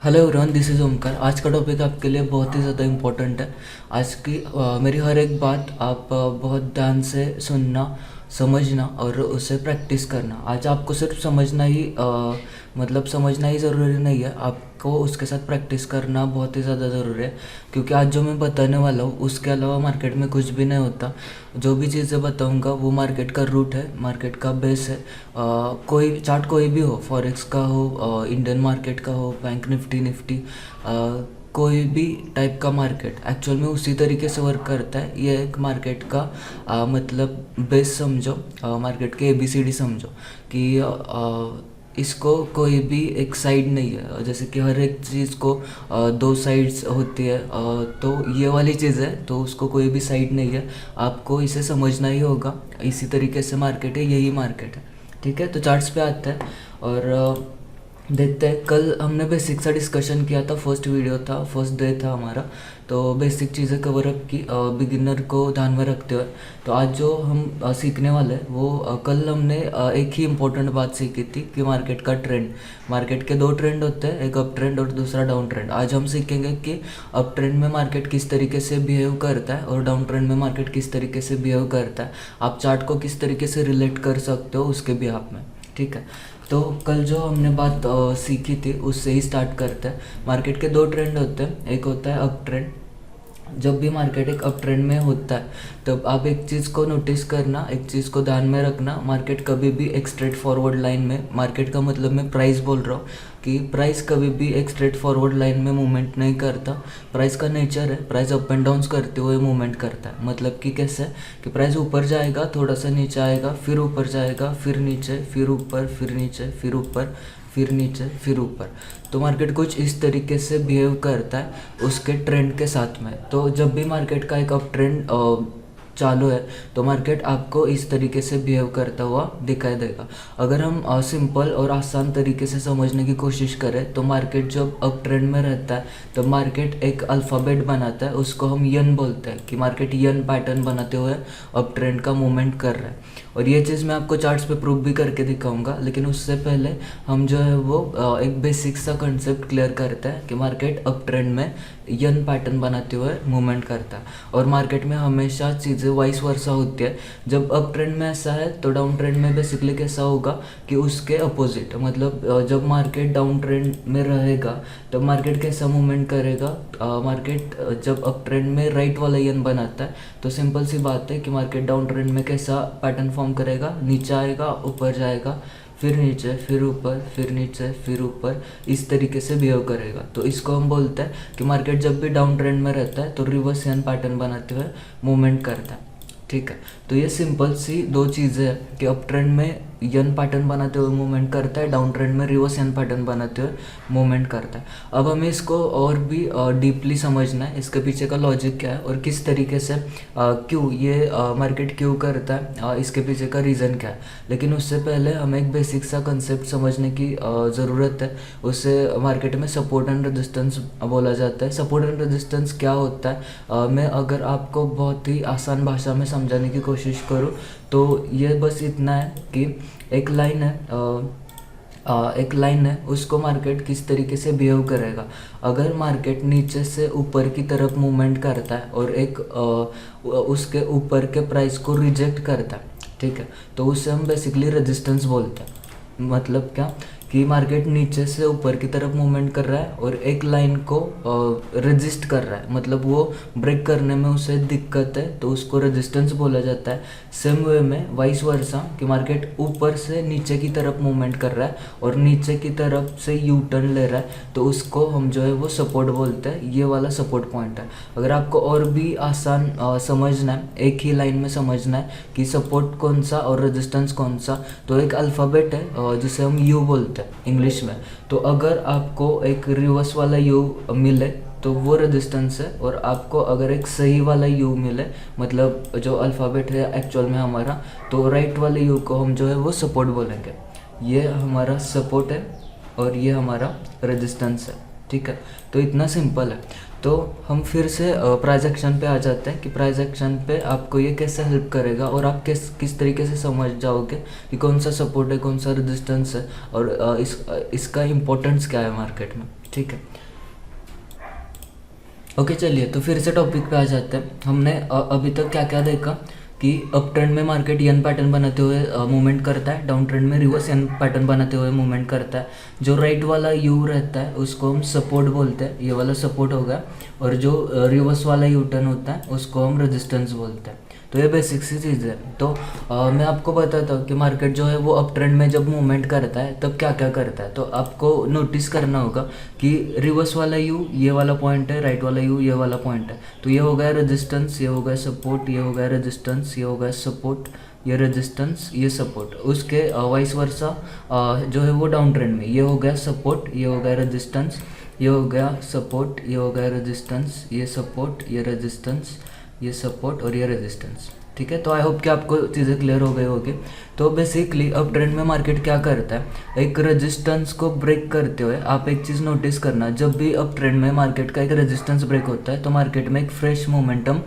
Hello everyone, this is Omkar. आज का topic आपके लिए बहुत ही ज़्यादा इम्पोर्टेंट है। आज की मेरी हर एक बात आप बहुत ध्यान से सुनना, समझना और उसे प्रैक्टिस करना। आज आपको सिर्फ समझना ही मतलब समझना ही ज़रूरी नहीं है, आपको उसके साथ प्रैक्टिस करना बहुत ही ज़्यादा ज़रूरी है। क्योंकि आज जो मैं बताने वाला हूँ उसके अलावा मार्केट में कुछ भी नहीं होता। जो भी चीज़ें बताऊँगा वो मार्केट का रूट है, मार्केट का बेस है। कोई चार्ट कोई भी हो, फॉरेक्स का हो, इंडियन मार्केट का हो, बैंक निफ्टी निफ्टी, कोई भी टाइप का मार्केट एक्चुअल में उसी तरीके से वर्क करता है। ये एक मार्केट का मतलब बेस समझो, मार्केट के ABCD समझो कि इसको कोई भी एक साइड नहीं है। जैसे कि हर एक चीज़ को दो साइड्स होती है, तो ये वाली चीज़ है तो उसको कोई भी साइड नहीं है। आपको इसे समझना ही होगा। इसी तरीके से मार्केट है, यही मार्केट है। ठीक है, तो चार्ट्स पे आते हैं और देखते हैं। कल हमने बेसिक सा डिस्कशन किया था, फर्स्ट वीडियो था, फर्स्ट डे था हमारा। तो बेसिक चीज़ें कवर अप की बिगिनर को ध्यान में रखते हुए। तो आज जो हम सीखने वाले हैं वो कल हमने एक ही इम्पोर्टेंट बात सीखी थी कि मार्केट का ट्रेंड। मार्केट के दो ट्रेंड होते हैं, एक अप ट्रेंड और दूसरा डाउन ट्रेंड। आज हम सीखेंगे कि अप ट्रेंड में मार्केट किस तरीके से बिहेव करता है और डाउन ट्रेंड में मार्केट किस तरीके से बिहेव करता है। आप चार्ट को किस तरीके से रिलेट कर सकते हो उसके बिहाफ में। ठीक है, तो कल जो हमने बात सीखी थी उससे ही स्टार्ट करते हैं। मार्केट के दो ट्रेंड होते हैं, एक होता है अप ट्रेंड। जब भी मार्केट एक अप ट्रेंड में होता है तब आप एक चीज़ को नोटिस करना, एक चीज़ को ध्यान में रखना। मार्केट कभी भी एक स्ट्रेट फॉरवर्ड लाइन में, मार्केट का मतलब मैं प्राइस बोल रहा हूँ कि प्राइस कभी भी एक स्ट्रेट फॉरवर्ड लाइन में मूवमेंट नहीं करता। प्राइस का नेचर है, प्राइस अप एंड डाउन्स करते हुए मूवमेंट करता है। मतलब कि कैसे कि प्राइस ऊपर जाएगा, थोड़ा सा नीचे आएगा, फिर ऊपर जाएगा, फिर नीचे, फिर ऊपर, फिर नीचे, फिर ऊपर, फिर नीचे, फिर ऊपर। तो मार्केट कुछ इस तरीके से बिहेव करता है उसके ट्रेंड के साथ में। तो जब भी मार्केट का एक अप ट्रेंड चालू है तो मार्केट आपको इस तरीके से बिहेव करता हुआ दिखाई देगा। अगर हम सिंपल और आसान तरीके से समझने की कोशिश करें तो मार्केट जब अप ट्रेंड में रहता है तो मार्केट एक अल्फ़ाबेट बनाता है, उसको हम यन बोलते हैं कि मार्केट यन पैटर्न बनाते हुए अप ट्रेंड का मूवमेंट कर रहा है। और ये चीज़ मैं आपको चार्ट्स पे प्रूव भी करके दिखाऊंगा, लेकिन उससे पहले हम जो है वो एक बेसिक सा कंसेप्ट क्लियर करते हैं कि मार्केट अप ट्रेंड में यन पैटर्न बनाते हुए मूवमेंट करता है। और मार्केट में हमेशा चीज़ें वाइस वर्सा होती है। जब अप ट्रेंड में ऐसा है तो डाउन ट्रेंड में बेसिकली कैसा होगा कि उसके अपोजिट, मतलब जब मार्केट डाउन ट्रेंड में रहेगा तब मार्केट कैसा मूवमेंट करेगा। मार्केट जब अप ट्रेंड में राइट वाला यन बनाता है तो सिंपल सी बात है कि मार्केट डाउन ट्रेंड में कैसा पैटर्न फॉर्म करेगा, नीचे आएगा, ऊपर जाएगा, फिर नीचे, फिर ऊपर, फिर नीचे, फिर ऊपर, इस तरीके से बिहेव करेगा। तो इसको हम बोलते हैं कि मार्केट जब भी डाउन ट्रेंड में रहता है तो रिवर्स यन पैटर्न बनाते हुए मूवमेंट करता है। ठीक है, तो ये सिंपल सी दो चीज़ें हैं कि अप ट्रेंड में यन पैटर्न बनाते हुए मूवमेंट करता है, डाउन ट्रेंड में रिवर्स यन पैटर्न बनाते हुए मूवमेंट करता है। अब हमें इसको और भी डीपली समझना है, इसके पीछे का लॉजिक क्या है और किस तरीके से क्यों ये मार्केट क्यों करता है, इसके पीछे का रीज़न क्या है। लेकिन उससे पहले हमें एक बेसिक सा कंसेप्ट समझने की ज़रूरत है। उसे मार्केट में सपोर्ट एंड रेजिस्टेंस बोला जाता है। सपोर्ट एंड रेजिस्टेंस क्या होता है, मैं अगर आपको बहुत ही आसान भाषा में समझाने की कोशिश करूँ तो ये बस इतना है कि एक लाइन है, एक लाइन है, उसको मार्केट किस तरीके से बिहेव करेगा। अगर मार्केट नीचे से ऊपर की तरफ मूवमेंट करता है और एक उसके ऊपर के प्राइस को रिजेक्ट करता है, ठीक है, तो उसे हम बेसिकली रेजिस्टेंस बोलते हैं। मतलब क्या कि मार्केट नीचे से ऊपर की तरफ मूवमेंट कर रहा है और एक लाइन को रेजिस्ट कर रहा है, मतलब वो ब्रेक करने में उसे दिक्कत है तो उसको रेजिस्टेंस बोला जाता है। सेम वे में वाइस वर्सा कि मार्केट ऊपर से नीचे की तरफ मूवमेंट कर रहा है और नीचे की तरफ से यू टर्न ले रहा है तो उसको हम जो है वो सपोर्ट बोलते हैं। ये वाला सपोर्ट पॉइंट है। अगर आपको और भी आसान समझना है, एक ही लाइन में समझना है कि सपोर्ट कौन सा और रेजिस्टेंस कौन सा, तो एक अल्फ़ाबेट है जिसे हम यू बोलते हैं इंग्लिश में। तो अगर आपको एक रिवर्स वाला यू मिले तो वो रेजिस्टेंस है, और आपको अगर एक सही वाला यू मिले, मतलब जो अल्फ़ाबेट है एक्चुअल में हमारा, तो राइट वाले यू को हम जो है वो सपोर्ट बोलेंगे। ये हमारा सपोर्ट है और ये हमारा रेजिस्टेंस है। ठीक है, तो इतना सिंपल है। तो हम फिर से प्राइस एक्शन पे आ जाते हैं कि प्राइस एक्शन पे आपको ये कैसे हेल्प करेगा और आप किस तरीके से समझ जाओगे कि कौन सा सपोर्ट है, कौन सा रेजिस्टेंस है और इसका इम्पोर्टेंस क्या है मार्केट में। ठीक है। ओके चलिए, तो फिर से टॉपिक पे आ जाते हैं। हमने अभी तक क्या क्या देखा कि अप ट्रेंड में मार्केट यन पैटर्न बनाते हुए मूवमेंट करता है, डाउन ट्रेंड में रिवर्स यन पैटर्न बनाते हुए मूवमेंट करता है। जो राइट वाला यू रहता है उसको हम सपोर्ट बोलते हैं, ये वाला सपोर्ट होगा। और जो रिवर्स वाला यू टर्न होता है उसको हम रेजिस्टेंस बोलते हैं। तो ये बेसिक सी चीज़ है। तो मैं आपको बताता हूँ कि मार्केट जो है वो अप ट्रेंड में जब मूवमेंट करता है तब क्या क्या करता है। तो आपको नोटिस करना होगा कि रिवर्स वाला यू ये वाला पॉइंट है, राइट वाला यू ये वाला पॉइंट है। तो ये हो गया रेजिस्टेंस, ये हो गया सपोर्ट, ये हो गया रेजिस्टेंस, ये हो गया सपोर्ट, ये रेजिस्टेंस, ये सपोर्ट। उसके वाइस वर्सा जो है वो डाउन ट्रेंड में ये हो गया सपोर्ट, ये हो गया रेजिस्टेंस, ये हो गया सपोर्ट, ये हो गया रेजिस्टेंस, ये सपोर्ट, ये रेजिस्टेंस, ये सपोर्ट और ये रेजिस्टेंस। ठीक है, तो आई होप कि आपको चीज़ें क्लियर हो गई होगी। तो बेसिकली अप ट्रेंड में मार्केट क्या करता है, एक रेजिस्टेंस को ब्रेक करते हुए आप एक चीज़ नोटिस करना, जब भी अप ट्रेंड में मार्केट का एक रेजिस्टेंस ब्रेक होता है तो मार्केट में एक फ्रेश मोमेंटम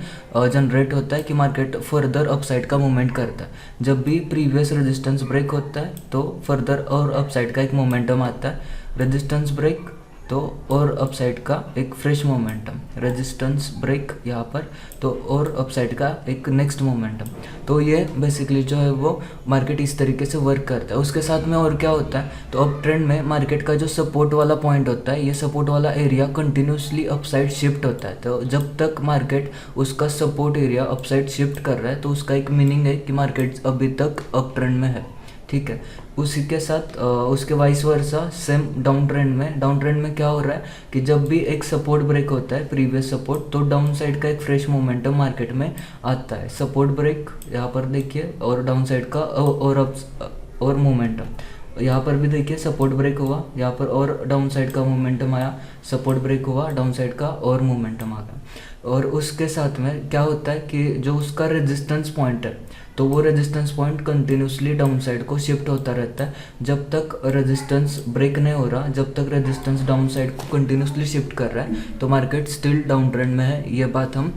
जनरेट होता है कि मार्केट फर्दर अपसाइड का मूवमेंट करता है। जब भी प्रीवियस रेजिस्टेंस ब्रेक होता है तो फर्दर और अपसाइड का एक मोमेंटम आता है। रेजिस्टेंस ब्रेक तो और अपसाइड का एक फ्रेश मोमेंटम, रेजिस्टेंस ब्रेक यहाँ पर तो और अपसाइड का एक नेक्स्ट मोमेंटम। तो ये बेसिकली जो है वो मार्केट इस तरीके से वर्क करता है। उसके साथ में और क्या होता है, तो अप ट्रेंड में मार्केट का जो सपोर्ट वाला पॉइंट होता है, ये सपोर्ट वाला एरिया कंटिन्यूसली अपसाइड शिफ्ट होता है। तो जब तक मार्केट उसका सपोर्ट एरिया अपसाइड शिफ्ट कर रहा है तो उसका एक मीनिंग है कि मार्केट अभी तक अप ट्रेंड में है। ठीक है, उसी के साथ उसके vice versa same down trend में क्या हो रहा है कि जब भी एक सपोर्ट ब्रेक होता है प्रीवियस सपोर्ट, तो डाउन साइड का एक फ्रेश मोमेंटम मार्केट में आता है। सपोर्ट ब्रेक यहाँ पर देखिए और डाउन साइड का और मोमेंटम यहाँ पर भी देखिए, सपोर्ट ब्रेक हुआ यहाँ पर और डाउन साइड का मोमेंटम आया, सपोर्ट ब्रेक हुआ डाउन साइड का और मोमेंटम आ गया। और उसके साथ में क्या होता है कि जो उसका रेजिस्टेंस पॉइंट है तो वो resistance point continuously down side को शिफ्ट होता रहता है। जब तक रेजिस्टेंस ब्रेक नहीं हो रहा, जब तक रेजिस्टेंस डाउन साइड को कंटिन्यूसली शिफ्ट कर रहा है तो मार्केट स्टिल डाउन ट्रेंड में है। ये बात हम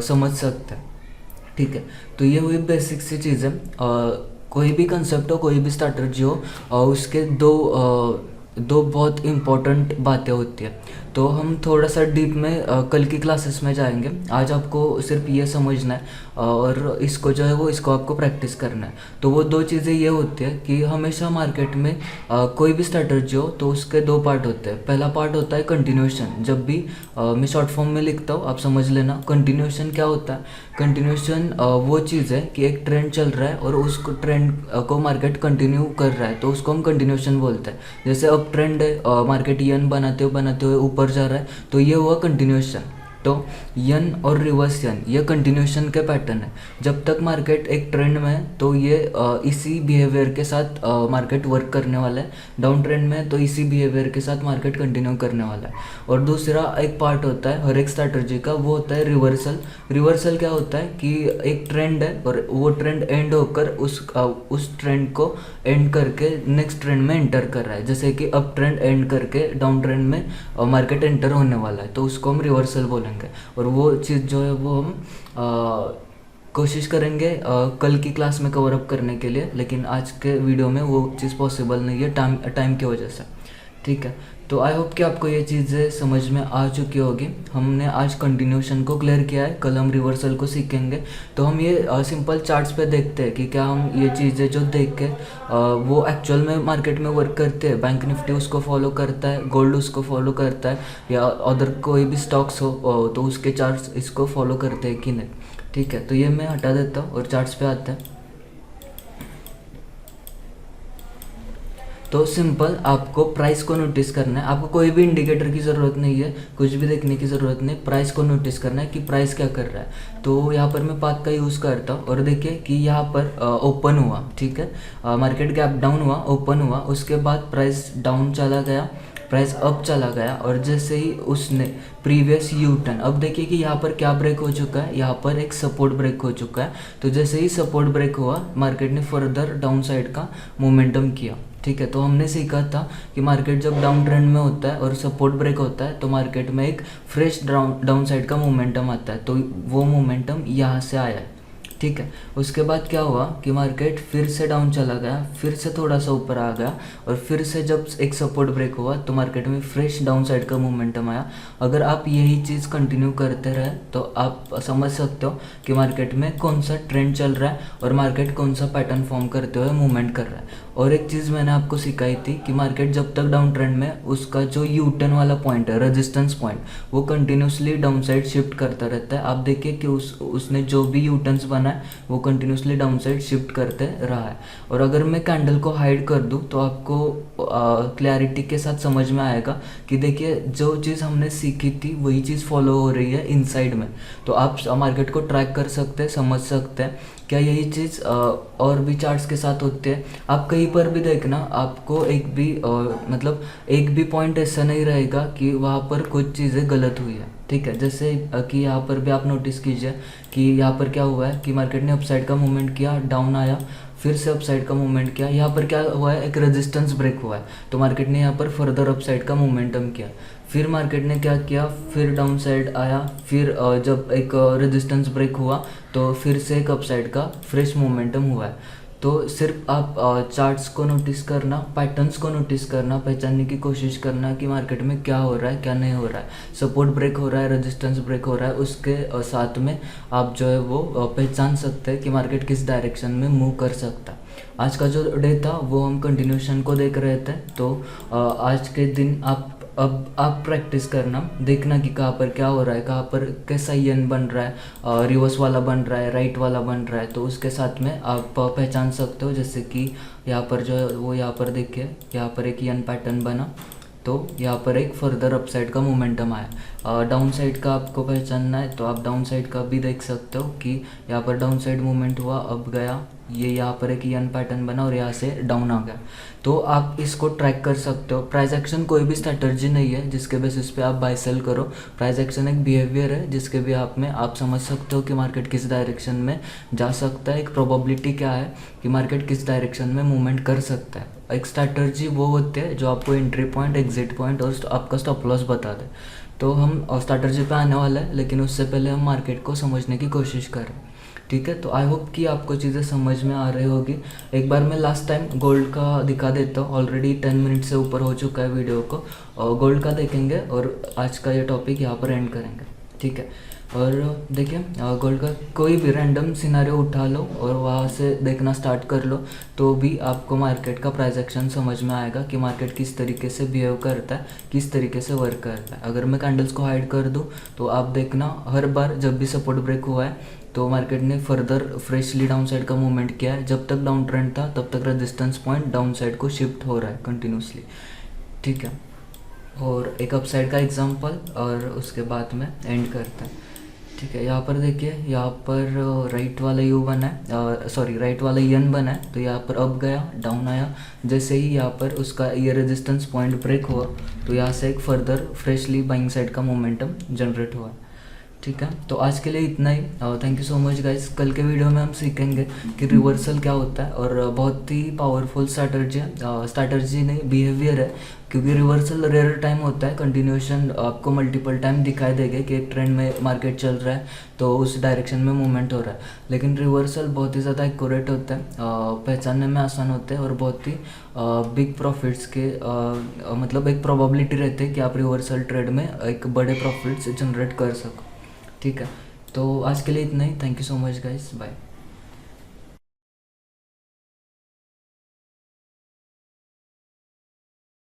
समझ सकते हैं। ठीक है, तो ये हुई बेसिक सी चीज़ है। कोई भी कंसेप्ट हो, कोई भी स्ट्रैटेजी हो, उसके दो बहुत इम्पोर्टेंट बातें होती है। तो हम थोड़ा सा डीप में कल की क्लासेस में जाएंगे। आज आपको सिर्फ ये समझना है और इसको जो है वो इसको आपको प्रैक्टिस करना है। तो वो दो चीज़ें ये होती है कि हमेशा मार्केट में कोई भी स्ट्रैटेजी हो तो उसके दो पार्ट होते हैं। पहला पार्ट होता है कंटिन्यूएशन। जब भी मैं शॉर्ट फॉर्म में लिखता हूँ आप समझ लेना। कंटिन्यूएशन क्या होता है, कंटिन्यूएशन वो चीज़ है कि एक ट्रेंड चल रहा है और उस ट्रेंड को मार्केट कंटिन्यू कर रहा है तो उसको हम कंटिन्यूएशन बोलते हैं। जैसे अब ट्रेंड है, मार्केट यन बनाते हुए ऊपर जा रहा है तो ये हुआ कंटिन्यूएशन। तो यन और रिवर्स यन ये कंटिन्यूएशन के पैटर्न है। जब तक मार्केट एक ट्रेंड में है तो ये इसी बिहेवियर के साथ मार्केट वर्क करने वाला है। डाउन ट्रेंड में तो इसी बिहेवियर के साथ मार्केट कंटिन्यू करने वाला है। और दूसरा एक पार्ट होता है हर एक स्ट्रैटेजी का, वो होता है रिवर्सल। रिवर्सल क्या होता है कि एक ट्रेंड है और वो ट्रेंड एंड होकर उस ट्रेंड को एंड करके नेक्स्ट ट्रेंड में एंटर कर रहा है। जैसे कि अप ट्रेंड एंड करके डाउन ट्रेंड में मार्केट एंटर होने वाला है तो उसको हम रिवर्सल बोलेंगे। और वो चीज़ जो है वो हम कोशिश करेंगे कल की क्लास में कवर अप करने के लिए, लेकिन आज के वीडियो में वो चीज़ पॉसिबल नहीं है टाइम की वजह से। ठीक है, तो आई होप कि आपको ये चीज़ें समझ में आ चुकी होगी। हमने आज कंटिन्यूशन को क्लियर किया है, कल हम रिवर्सल को सीखेंगे। तो हम ये सिंपल चार्ट्स पे देखते हैं कि क्या हम ये चीज़ें जो देख के वो एक्चुअल में मार्केट में वर्क करते हैं। बैंक निफ्टी उसको फॉलो करता है, गोल्ड उसको फॉलो करता है, या अदर कोई भी स्टॉक्स हो तो उसके चार्ट्स इसको फॉलो करते हैं कि नहीं। ठीक है, तो ये मैं हटा देता हूँ और चार्ट्स पे आते हैं। तो सिंपल आपको प्राइस को नोटिस करना है। आपको कोई भी इंडिकेटर की ज़रूरत नहीं है, कुछ भी देखने की ज़रूरत नहीं, प्राइस को नोटिस करना है कि प्राइस क्या कर रहा है। तो यहाँ पर मैं पाथ का यूज़ करता हूँ और देखिए कि यहाँ पर ओपन हुआ। ठीक है, मार्केट गैप डाउन हुआ, ओपन हुआ, उसके बाद प्राइस डाउन चला गया, प्राइस अप चला गया और जैसे ही उसने प्रीवियस यू टर्न, अब देखिए कि यहाँ पर क्या ब्रेक हो चुका है, यहाँ पर एक सपोर्ट ब्रेक हो चुका है। तो जैसे ही सपोर्ट ब्रेक हुआ मार्केट ने फर्दर डाउन साइड का मोमेंटम किया। ठीक है, तो हमने सीखा था कि मार्केट जब डाउन ट्रेंड में होता है और सपोर्ट ब्रेक होता है तो मार्केट में एक फ्रेश डाउन साइड का मोमेंटम आता है। तो वो मोमेंटम यहाँ से आया है। ठीक है। उसके बाद क्या हुआ कि मार्केट फिर से डाउन चला गया, फिर से थोड़ा सा ऊपर आ गया, और फिर से जब एक सपोर्ट ब्रेक हुआ तो मार्केट में फ्रेश डाउन साइड का मोमेंटम आया। अगर आप यही चीज़ कंटिन्यू करते रहे तो आप समझ सकते हो कि मार्केट में कौन सा ट्रेंड चल रहा है और मार्केट कौन सा पैटर्न फॉर्म करते हुए मूवमेंट कर रहा है। और एक चीज़ मैंने आपको सिखाई थी कि मार्केट जब तक डाउन ट्रेंड में, उसका जो यू टर्न वाला पॉइंट है, रेजिस्टेंस पॉइंट, वो कंटिन्यूसली डाउन साइड शिफ्ट करता रहता है। आप देखिए कि उसने जो भी यू टर्न्स बना है वो कंटिन्यूसली डाउन साइड शिफ्ट करते रहा है। और अगर मैं कैंडल को हाइड कर दूं तो आपको क्लैरिटी के साथ समझ में आएगा कि देखिए जो चीज़ हमने सीखी थी वही चीज़ फॉलो हो रही है इनसाइड में। तो आप मार्केट को ट्रैक कर सकते हैं, समझ सकते हैं क्या यही चीज़ और भी चार्ट्स के साथ होती है। आप कहीं पर भी देखना, आपको एक भी मतलब एक भी पॉइंट ऐसा नहीं रहेगा कि वहाँ पर कुछ चीज़ें गलत हुई है। ठीक है, जैसे कि यहाँ पर भी आप नोटिस कीजिए कि यहाँ पर क्या हुआ है कि मार्केट ने अपसाइड का मूवमेंट किया, डाउन आया, फिर से अपसाइड का मूवमेंट किया। यहाँ पर क्या हुआ है, एक रेजिस्टेंस ब्रेक हुआ है तो मार्केट ने यहाँ पर फर्दर अपसाइड का मोमेंटम किया। फिर मार्केट ने क्या किया, फिर डाउन साइड आया, फिर जब एक रेजिस्टेंस ब्रेक हुआ तो फिर से एक अपसाइड का फ्रेश मोमेंटम हुआ है। तो सिर्फ आप चार्ट्स को नोटिस करना, पैटर्न्स को नोटिस करना, पहचानने की कोशिश करना कि मार्केट में क्या हो रहा है क्या नहीं हो रहा है। सपोर्ट ब्रेक हो रहा है, रेजिस्टेंस ब्रेक हो रहा है, उसके साथ में आप जो है वो पहचान सकते हैं कि मार्केट किस डायरेक्शन में मूव कर सकता है। आज का जो डे था वो हम कंटिन्यूशन को देख रहे थे। तो आज के दिन अब आप प्रैक्टिस करना, देखना कि कहाँ पर क्या हो रहा है, कहाँ पर कैसा यन बन रहा है, रिवर्स वाला बन रहा है, राइट वाला बन रहा है। तो उसके साथ में आप पहचान सकते हो। जैसे कि यहाँ पर जो है वो यहाँ पर देखिए, यहाँ पर एक यन पैटर्न बना तो यहाँ पर एक फर्दर अपसाइड का मोमेंटम आया। डाउन साइड का आपको पहचानना है तो आप डाउन साइड का भी देख सकते हो कि यहाँ पर डाउन साइड मूवमेंट हुआ, अब गया, ये यहाँ पर एक यन पैटर्न बना और यहाँ से डाउन आ गया। तो आप इसको ट्रैक कर सकते हो। प्राइस एक्शन कोई भी स्ट्रैटेजी नहीं है जिसके बेसिस पे आप बाय सेल करो। प्राइस एक्शन एक बिहेवियर है जिसके भी आप में आप समझ सकते हो कि मार्केट किस डायरेक्शन में जा सकता है। एक प्रोबेबिलिटी क्या है कि मार्केट किस डायरेक्शन में मूवमेंट कर सकता है। एक स्ट्रैटेजी वो होती है जो आपको एंट्री पॉइंट, एग्जिट पॉइंट और आपका स्टॉप लॉस बता दे। तो हम स्ट्रैटेजी पे आने वाला है, लेकिन उससे पहले हम मार्केट को समझने की कोशिश करें। ठीक है, तो आई होप कि आपको चीज़ें समझ में आ रही होगी। एक बार मैं लास्ट टाइम गोल्ड का दिखा देता हूँ। ऑलरेडी 10 मिनट से ऊपर हो चुका है वीडियो को, और गोल्ड का देखेंगे और आज का ये टॉपिक यहाँ पर एंड करेंगे। ठीक है, और देखिए गोल्ड का कोई भी रैंडम सिनारियो उठा लो और वहाँ से देखना स्टार्ट कर लो तो भी आपको मार्केट का प्राइस एक्शन समझ में आएगा कि मार्केट किस तरीके से बिहेव करता है, किस तरीके से वर्क करता है। अगर मैं कैंडल्स को हाइड कर दूँ तो आप देखना हर बार जब भी सपोर्ट ब्रेक हुआ है तो मार्केट ने फर्दर फ्रेशली डाउन साइड का मूवमेंट किया है। जब तक डाउन ट्रेंड था तब तक रेजिस्टेंस पॉइंट डाउन साइड को शिफ्ट हो रहा है कंटिन्यूसली। ठीक है, और एक अपसाइड का एग्जांपल और उसके बाद में एंड करता है। ठीक है, यहाँ पर देखिए, यहाँ पर राइट वाला यू बना है, सॉरी राइट वाला यन बना है तो यहाँ पर अप गया, डाउन आया। जैसे ही यहाँ पर उसका ये रेजिस्टेंस पॉइंट ब्रेक हुआ तो यहाँ से एक फर्दर फ्रेशली बाइंग साइड का मोमेंटम जनरेट हुआ। ठीक है, तो आज के लिए इतना ही। Thank you so much guys. कल के वीडियो में हम सीखेंगे कि रिवर्सल क्या होता है, और बहुत ही पावरफुल स्ट्रैटेजी है, स्ट्रैटेजी नहीं बिहेवियर है, क्योंकि रिवर्सल रेयर टाइम होता है। कंटिन्यूशन आपको मल्टीपल टाइम दिखाई देगा कि एक ट्रेंड में मार्केट चल रहा है तो उस डायरेक्शन में मूवमेंट हो रहा है, लेकिन रिवर्सल बहुत ही ज़्यादा एक्यूरेट होता है, पहचानने में आसान होते हैं और बहुत ही बिग प्रॉफिट्स के मतलब एक प्रोबेबिलिटी रहती है कि आप रिवर्सल ट्रेड में एक बड़े प्रॉफिट्स जनरेट कर सको। ठीक है, तो आज के लिए इतना ही। Thank you so much guys, bye.